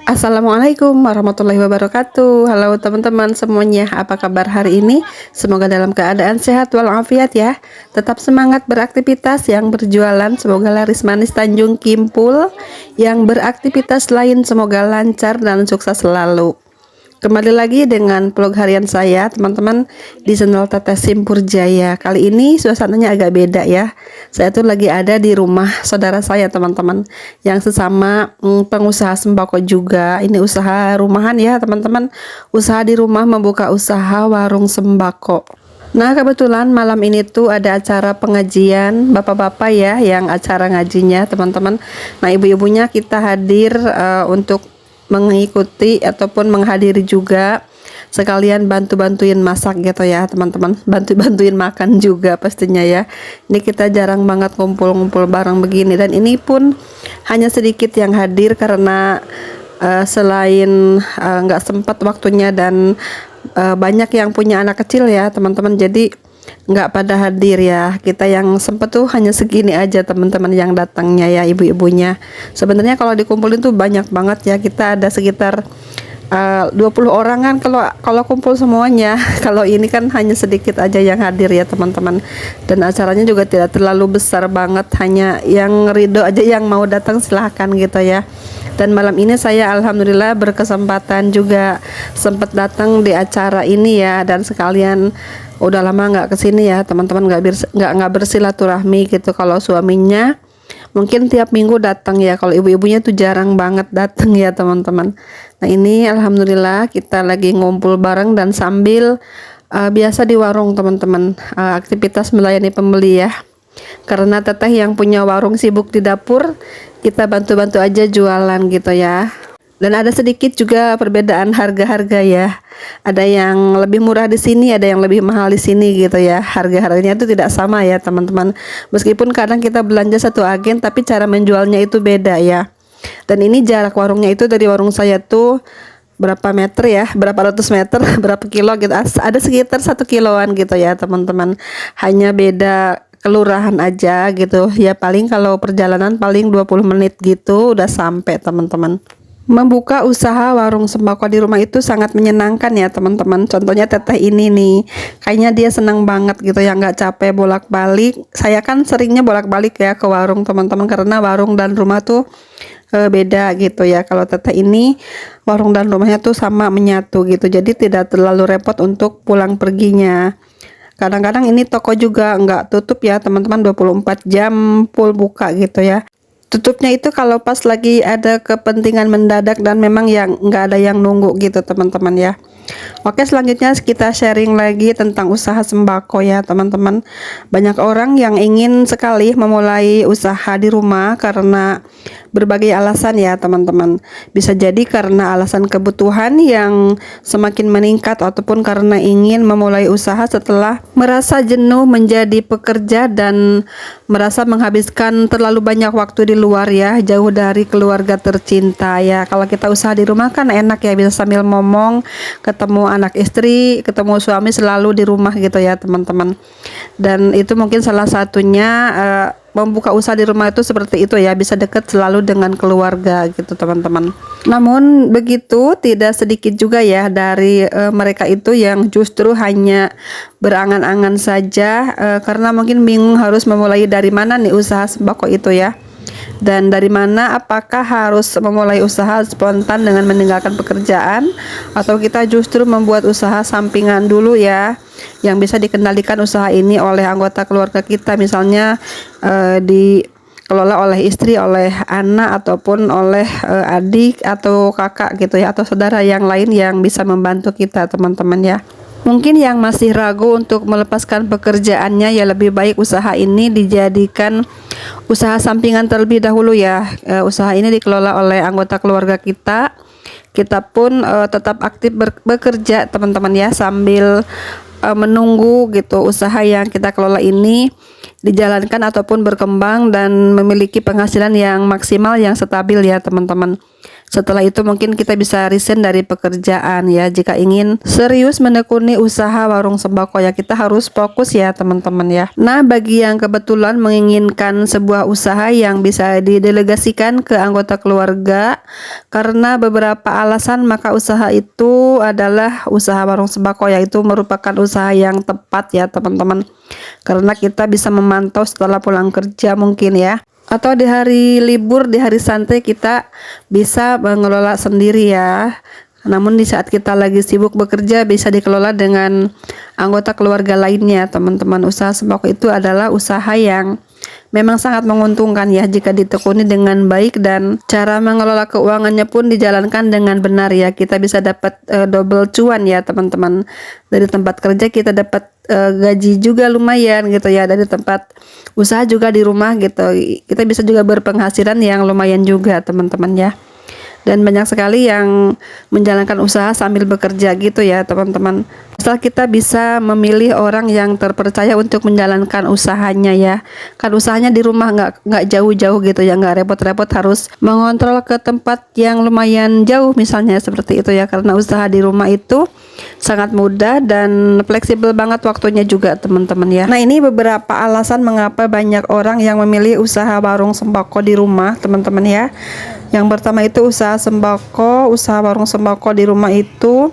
Assalamualaikum warahmatullahi wabarakatuh. Halo teman-teman semuanya, apa kabar hari ini? Semoga dalam keadaan sehat walafiat ya. Tetap semangat beraktivitas, yang berjualan semoga laris manis Tanjung Kimpul, yang beraktivitas lain semoga lancar dan sukses selalu. Kembali lagi dengan vlog harian saya teman-teman di channel Teteh Simpur Jaya. Kali ini suasananya agak beda ya. Saya tuh lagi ada di rumah saudara saya teman-teman, yang sesama pengusaha sembako juga. Ini usaha rumahan ya teman-teman. Usaha di rumah, membuka usaha warung sembako. Nah kebetulan malam ini tuh ada acara pengajian bapak-bapak ya, yang acara ngajinya teman-teman. Nah ibu-ibunya kita hadir untuk mengikuti ataupun menghadiri juga, sekalian bantu-bantuin masak gitu ya teman-teman, bantu-bantuin makan juga pastinya ya. Ini kita jarang banget ngumpul-ngumpul bareng begini, dan ini pun hanya sedikit yang hadir karena selain nggak sempat waktunya dan banyak yang punya anak kecil ya teman-teman, jadi nggak pada hadir ya. Kita yang sempet tuh hanya segini aja teman-teman yang datangnya ya, ibu-ibunya. Sebenarnya kalau dikumpulin tuh banyak banget ya, kita ada sekitar 20 orang kan kalau kumpul semuanya. Kalau ini kan hanya sedikit aja yang hadir ya teman-teman, dan acaranya juga tidak terlalu besar banget, hanya yang ridho aja yang mau datang silahkan gitu ya. Dan malam ini saya alhamdulillah berkesempatan juga sempat datang di acara ini ya, dan sekalian udah lama nggak kesini ya teman-teman, nggak bersilaturahmi gitu. Kalau suaminya mungkin tiap minggu datang ya, kalau ibu-ibunya tuh jarang banget datang ya teman-teman. Nah ini alhamdulillah kita lagi ngumpul bareng dan sambil biasa di warung teman-teman, aktivitas melayani pembeli ya. Karena teteh yang punya warung sibuk di dapur, kita bantu-bantu aja jualan gitu ya. Dan ada sedikit juga perbedaan harga-harga ya. Ada yang lebih murah di sini, ada yang lebih mahal di sini gitu ya. Harga-harganya itu tidak sama ya teman-teman. Meskipun kadang kita belanja satu agen, tapi cara menjualnya itu beda ya. Dan ini jarak warungnya itu dari warung saya tuh berapa meter ya, berapa ratus meter, berapa kilo gitu. Ada sekitar 1 kiloan gitu ya teman-teman. Hanya beda kelurahan aja gitu. Ya paling kalau perjalanan paling 20 menit gitu udah sampai teman-teman. Membuka usaha warung sembako di rumah itu sangat menyenangkan ya teman-teman. Contohnya teteh ini nih, kayaknya dia senang banget gitu ya, nggak capek bolak-balik. Saya kan seringnya bolak-balik ya ke warung teman-teman, karena warung dan rumah tuh beda gitu ya. Kalau teteh ini warung dan rumahnya tuh sama, menyatu gitu, jadi tidak terlalu repot untuk pulang perginya. Kadang-kadang ini toko juga nggak tutup ya teman-teman, 24 jam full buka gitu ya. Tutupnya itu kalau pas lagi ada kepentingan mendadak dan memang yang nggak ada yang nunggu gitu teman-teman ya. Oke, selanjutnya kita sharing lagi tentang usaha sembako ya teman-teman. Banyak orang yang ingin sekali memulai usaha di rumah karena berbagai alasan ya teman-teman. Bisa jadi karena alasan kebutuhan yang semakin meningkat, ataupun karena ingin memulai usaha setelah merasa jenuh menjadi pekerja dan merasa menghabiskan terlalu banyak waktu di luar ya, jauh dari keluarga tercinta ya. Kalau kita usaha di rumah kan enak ya, bisa sambil ngomong, ketemu anak istri, ketemu suami selalu di rumah gitu ya teman-teman. Dan itu mungkin salah satunya, membuka usaha di rumah itu seperti itu ya, bisa dekat selalu dengan keluarga gitu teman-teman. Namun begitu tidak sedikit juga ya dari mereka itu yang justru hanya berangan-angan saja, karena mungkin bingung harus memulai dari mana nih usaha sembako itu ya. Dan dari mana, apakah harus memulai usaha spontan dengan meninggalkan pekerjaan, atau kita justru membuat usaha sampingan dulu ya, yang bisa dikendalikan usaha ini oleh anggota keluarga kita, misalnya dikelola oleh istri, oleh anak, ataupun oleh adik atau kakak gitu ya, atau saudara yang lain yang bisa membantu kita teman-teman ya. Mungkin yang masih ragu untuk melepaskan pekerjaannya, ya lebih baik usaha ini dijadikan usaha sampingan terlebih dahulu ya. Usaha ini dikelola oleh anggota keluarga kita. Kita pun tetap aktif bekerja teman-teman ya, sambil menunggu gitu usaha yang kita kelola ini dijalankan ataupun berkembang dan memiliki penghasilan yang maksimal, yang stabil ya teman-teman. Setelah itu mungkin kita bisa resign dari pekerjaan ya. Jika ingin serius menekuni usaha warung sembako ya, kita harus fokus ya teman-teman ya. Nah, bagi yang kebetulan menginginkan sebuah usaha yang bisa didelegasikan ke anggota keluarga karena beberapa alasan, maka usaha itu adalah usaha warung sembako, yaitu merupakan usaha yang tepat ya teman-teman. Karena kita bisa memantau setelah pulang kerja mungkin ya, atau di hari libur, di hari santai kita bisa mengelola sendiri ya. Namun di saat kita lagi sibuk bekerja bisa dikelola dengan anggota keluarga lainnya teman-teman. Usaha sembako itu adalah usaha yang memang sangat menguntungkan ya jika ditekuni dengan baik, dan cara mengelola keuangannya pun dijalankan dengan benar ya. Kita bisa dapat double cuan ya teman-teman. Dari tempat kerja kita dapat gaji juga lumayan gitu ya, dari tempat usaha juga di rumah gitu. Kita bisa juga berpenghasilan yang lumayan juga teman-teman ya. Dan banyak sekali yang menjalankan usaha sambil bekerja gitu ya teman-teman. Asal kita bisa memilih orang yang terpercaya untuk menjalankan usahanya ya. Kan usahanya di rumah, nggak jauh-jauh gitu ya, nggak repot-repot harus mengontrol ke tempat yang lumayan jauh misalnya seperti itu ya. Karena usaha di rumah itu sangat mudah dan fleksibel banget waktunya juga teman-teman ya. Nah, ini beberapa alasan mengapa banyak orang yang memilih usaha warung sembako di rumah teman-teman ya. Yang pertama itu usaha warung sembako di rumah itu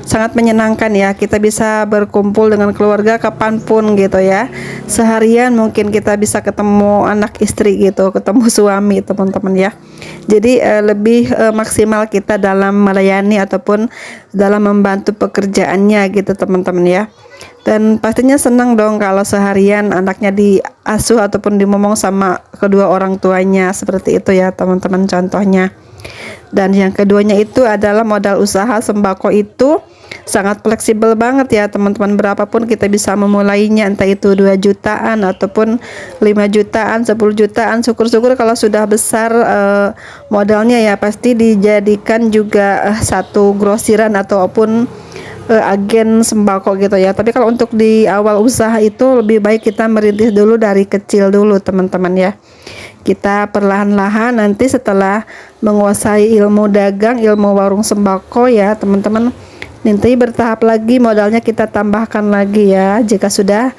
sangat menyenangkan ya. Kita bisa berkumpul dengan keluarga kapanpun gitu ya. Seharian mungkin kita bisa ketemu anak istri gitu, ketemu suami teman-teman ya. Jadi lebih maksimal kita dalam melayani ataupun dalam membantu pekerjaannya gitu teman-teman ya. Dan pastinya senang dong kalau seharian anaknya diasuh ataupun dimomong sama kedua orang tuanya, seperti itu ya teman-teman contohnya. Dan yang keduanya itu adalah modal usaha sembako itu sangat fleksibel banget ya teman-teman. Berapapun kita bisa memulainya, entah itu 2 jutaan ataupun 5 jutaan, 10 jutaan. Syukur-syukur kalau sudah besar modalnya ya, pasti dijadikan juga satu grosiran ataupun agen sembako gitu ya. Tapi kalau untuk di awal usaha itu lebih baik kita merintis dulu dari kecil dulu teman-teman ya. Kita perlahan-lahan nanti setelah menguasai ilmu dagang, ilmu warung sembako ya teman-teman, nanti bertahap lagi modalnya kita tambahkan lagi ya jika sudah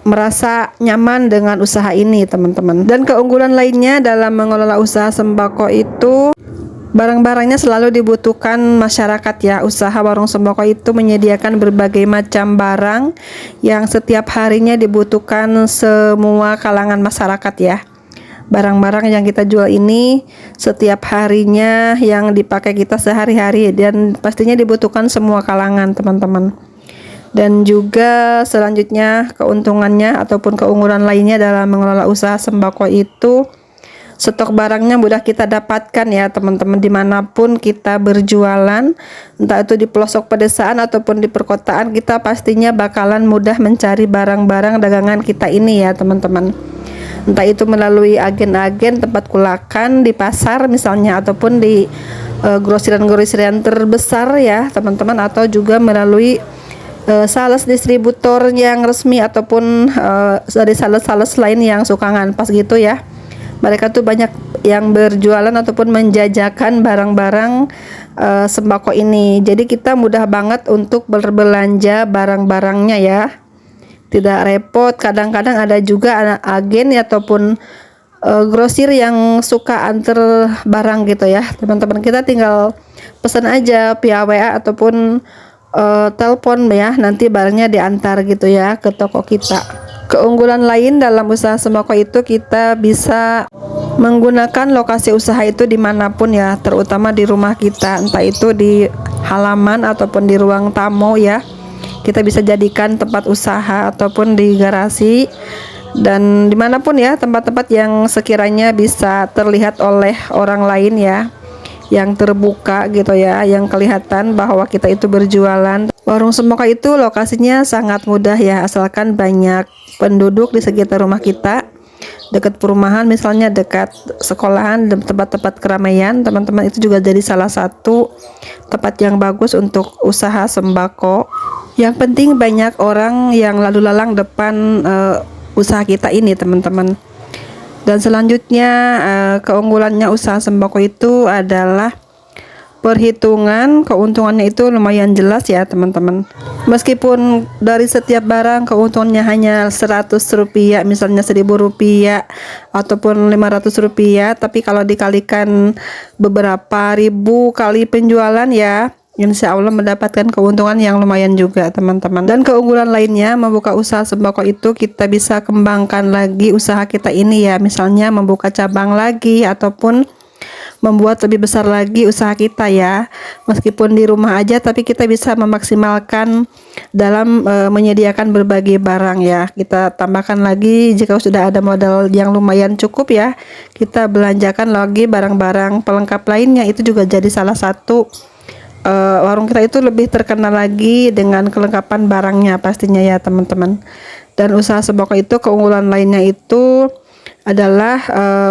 merasa nyaman dengan usaha ini teman-teman. Dan keunggulan lainnya dalam mengelola usaha sembako itu, barang-barangnya selalu dibutuhkan masyarakat ya. Usaha warung sembako itu menyediakan berbagai macam barang yang setiap harinya dibutuhkan semua kalangan masyarakat ya. Barang-barang yang kita jual ini setiap harinya yang dipakai kita sehari-hari, dan pastinya dibutuhkan semua kalangan teman-teman. Dan juga selanjutnya keuntungannya ataupun keunggulan lainnya dalam mengelola usaha sembako itu, stok barangnya mudah kita dapatkan ya teman-teman, dimanapun kita berjualan, entah itu di pelosok pedesaan ataupun di perkotaan, kita pastinya bakalan mudah mencari barang-barang dagangan kita ini ya teman-teman. Entah itu melalui agen-agen tempat kulakan di pasar misalnya, ataupun di grosiran-grosiran terbesar ya teman-teman, atau juga melalui sales distributor yang resmi ataupun dari sales-sales lain yang suka nganpas gitu ya. Mereka tuh banyak yang berjualan ataupun menjajakan barang-barang sembako ini. Jadi kita mudah banget untuk berbelanja barang-barangnya ya. Tidak repot. Kadang-kadang ada juga agen ataupun grosir yang suka antar barang gitu ya. Teman-teman, kita tinggal pesan aja via WA ataupun telepon ya, nanti barangnya diantar gitu ya ke toko kita. Keunggulan lain dalam usaha sembako itu, kita bisa menggunakan lokasi usaha itu dimanapun ya, terutama di rumah kita, entah itu di halaman ataupun di ruang tamu ya. Kita bisa jadikan tempat usaha ataupun di garasi, dan dimanapun ya, tempat-tempat yang sekiranya bisa terlihat oleh orang lain ya, yang terbuka gitu ya, yang kelihatan bahwa kita itu berjualan. Warung sembako itu lokasinya sangat mudah ya, asalkan banyak penduduk di sekitar rumah kita, dekat perumahan misalnya, dekat sekolahan, dan tempat-tempat keramaian. Teman-teman, itu juga jadi salah satu tempat yang bagus untuk usaha sembako. Yang penting banyak orang yang lalu lalang depan usaha kita ini teman-teman. Dan selanjutnya keunggulannya usaha sembako itu adalah perhitungan keuntungannya itu lumayan jelas ya teman-teman. Meskipun dari setiap barang keuntungannya hanya 100 rupiah, misalnya 1000 rupiah ataupun 500 rupiah, tapi kalau dikalikan beberapa ribu kali penjualan ya, insya Allah mendapatkan keuntungan yang lumayan juga teman-teman. Dan keunggulan lainnya membuka usaha sembako itu kita bisa kembangkan lagi usaha kita ini ya, misalnya membuka cabang lagi ataupun membuat lebih besar lagi usaha kita ya. Meskipun di rumah aja tapi kita bisa memaksimalkan dalam menyediakan berbagai barang ya. Kita tambahkan lagi jika sudah ada modal yang lumayan cukup ya, kita belanjakan lagi barang-barang pelengkap lainnya. Itu juga jadi salah satu warung kita itu lebih terkenal lagi dengan kelengkapan barangnya pastinya ya teman-teman. Dan usaha sembako itu keunggulan lainnya itu adalah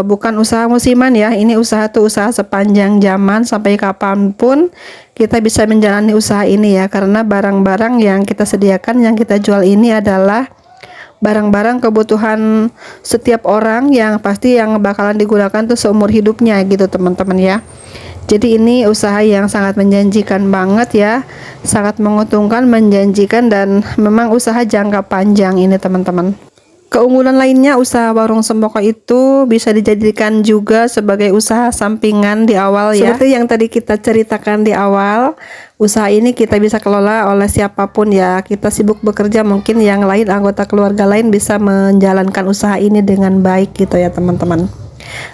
bukan usaha musiman ya. Ini usaha tuh usaha sepanjang zaman, sampai kapanpun kita bisa menjalani usaha ini ya, karena barang-barang yang kita sediakan, yang kita jual ini adalah barang-barang kebutuhan setiap orang yang pasti yang bakalan digunakan tuh seumur hidupnya gitu teman-teman ya. Jadi ini usaha yang sangat menjanjikan banget ya, sangat menguntungkan, menjanjikan, dan memang usaha jangka panjang ini teman-teman. Keunggulan lainnya usaha warung sembako itu bisa dijadikan juga sebagai usaha sampingan di awal ya. Seperti yang tadi kita ceritakan di awal, usaha ini kita bisa kelola oleh siapapun ya. Kita sibuk bekerja, mungkin yang lain anggota keluarga lain bisa menjalankan usaha ini dengan baik gitu ya teman-teman.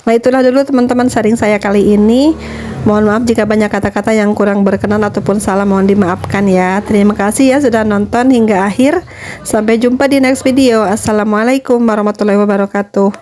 Nah itulah dulu teman-teman sharing saya kali ini. Mohon maaf jika banyak kata-kata yang kurang berkenan ataupun salah, mohon dimaafkan ya. Terima kasih ya sudah nonton hingga akhir. Sampai jumpa di next video. Assalamualaikum warahmatullahi wabarakatuh.